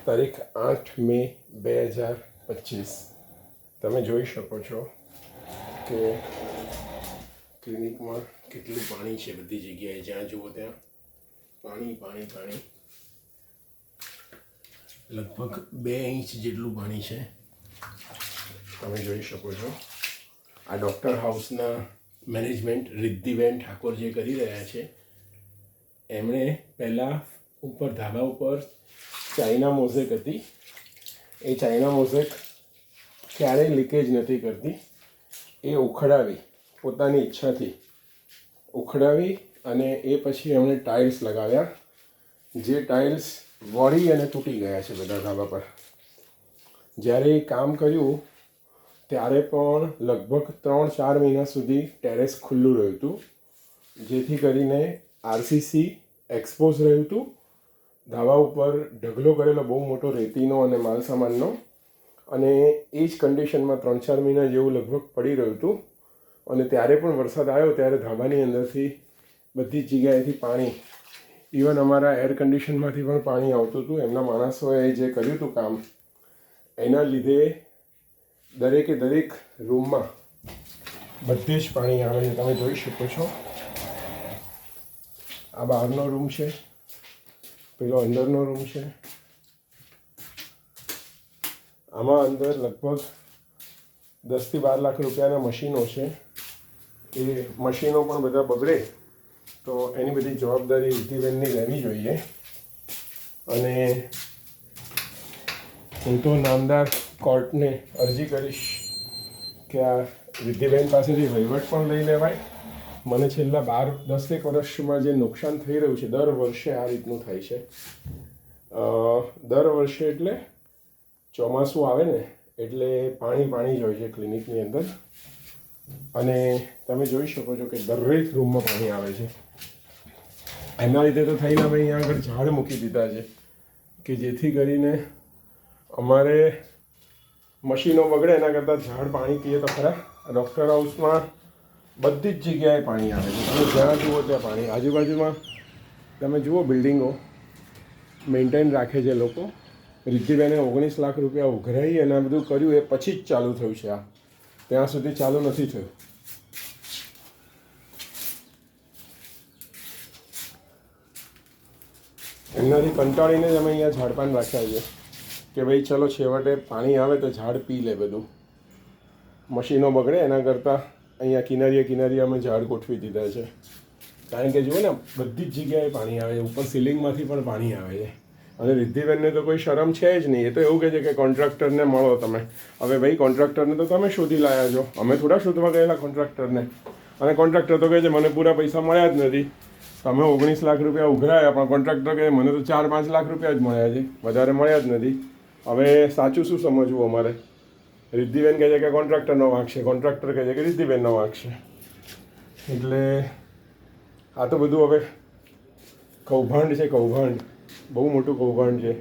તારીખ 8 મે 2025 તમે જોઈ શકો છો કે ક્લિનિકમાં કેટલું પાણી છે. બધી જગ્યાએ જ્યાં જુઓ ત્યાં પાણી પાણી પાણી. લગભગ 2 ઇંચ જેટલું પાણી છે, તમે જોઈ શકો છો. આ ડૉક્ટર હાઉસના મેનેજમેન્ટ રિદ્ધિબેન ઠાકોર જે કરી રહ્યા છે, એમણે પહેલાં ઉપર ધાબા ઉપર ચાઇના મોઝેક હતી. એ ચાઇના મોઝેક ક્યારેય લીકેજ નથી કરતી. એ ઉખડાવી, પોતાની ઈચ્છાથી ઉખડાવી અને એ પછી એમણે ટાઇલ્સ લગાવ્યા, જે ટાઇલ્સ વળી અને તૂટી ગયા છે બધા ધાબા પર. જ્યારે એ કામ કર્યું ત્યારે પણ લગભગ 3-4 મહિના સુધી ટેરેસ ખુલ્લું રહ્યું હતું, જેથી કરીને આરસીસી એક્સપોઝ રહ્યું હતું. ધાબા ઉપર ઢગલો કરેલો બહુ મોટો રેતીનો અને માલસામાનનો, અને એ જ કન્ડિશનમાં 3-4 મહિના જેવું લગભગ પડી રહ્યું હતું. અને ત્યારે પણ વરસાદ આવ્યો ત્યારે ધાબાની અંદરથી બધી જ જગ્યાએથી પાણી, ઇવન અમારા એર કન્ડિશનમાંથી પણ પાણી આવતું હતું. એમના માણસોએ જે કર્યું હતું કામ, એના લીધે દરેકે દરેક રૂમમાં બધે જ પાણી આવે છે. તમે જોઈ શકો છો. આ બહારનો રૂમ છે, પેલો અંદરનો રૂમ છે. આમાં અંદર લગભગ 10-12 લાખ રૂપિયાના મશીનો છે. એ મશીનો પણ બધા બગડે તો એની બધી જવાબદારી રિદ્ધિબેનની રહેવી જોઈએ. અને હું તો નામદાર કોર્ટને અરજી કરીશ કે આ રિદ્ધિબેન પાસેથી વહીવટ પણ લઈ લેવાય. મને છેલ્લા 10 વર્ષમાં જે નુકસાન થઈ રહ્યું છે, દર વર્ષે આ રીતનું થાય છે. દર વર્ષે એટલે ચોમાસું આવે ને એટલે પાણી જ હોય છે ક્લિનિકની અંદર. અને તમે જોઈ શકો છો કે દરેક રૂમમાં પાણી આવે છે. એના લીધે તો થઈને અમે અહીંયા આગળ ઝાડ મૂકી દીધા છે કે જેથી કરીને અમારે મશીનો બગડે એના કરતાં ઝાડ પાણી પીએ તો ખરા. ડૉક્ટર હાઉસમાં બધી જ જગ્યાએ પાણી આવે છે. તમે જ્યાં જુઓ ત્યાં પાણી. આજુબાજુમાં તમે જુઓ બિલ્ડિંગો મેન્ટેન રાખે છે લોકો. રિદ્ધિબેને 19 લાખ રૂપિયા ઉઘરાવી અને આ બધું કર્યું, એ પછી જ ચાલુ થયું છે. આ ત્યાં સુધી ચાલુ નથી થયું. એમનાથી કંટાળીને જ અમે અહીંયા ઝાડપાન રાખ્યા છે કે ભાઈ ચલો છેવટે પાણી આવે તો ઝાડ પી લે બધું. મશીનો બગડે એના કરતાં અહીંયા કિનારીએ અમે ઝાડ ગોઠવી દીધા છે. કારણ કે જુઓ ને, બધી જ જગ્યાએ પાણી આવે છે. ઉપર સીલિંગમાંથી પણ પાણી આવે છે. અને રિદ્ધિબેનને તો કોઈ શરમ છે જ નહીં. એ તો એવું કહે છે કે કોન્ટ્રાક્ટરને મળો તમે. હવે ભાઈ, કોન્ટ્રાક્ટરને તો તમે શોધી લાવ્યા છો, અમે થોડા શોધવા ગયેલા કોન્ટ્રાક્ટરને. અને કોન્ટ્રાક્ટર તો કહે છે મને પૂરા પૈસા મળ્યા જ નથી. તમે 19 લાખ રૂપિયા ઉઘરાયા, પણ કોન્ટ્રાક્ટર કહે મને તો 4-5 લાખ રૂપિયા જ મળ્યા છે, વધારે મળ્યા જ નથી. હવે સાચું શું સમજવું અમારે? રિદ્ધિબેન કહે છે કે કોન્ટ્રાક્ટરનો વાંક છે, કોન્ટ્રાક્ટર કહે છે કે રિદ્ધિબેનનો વાંક છે. એટલે આ તો બધું હવે કૌભાંડ છે, કૌભાંડ. બહુ મોટું કૌભાંડ છે.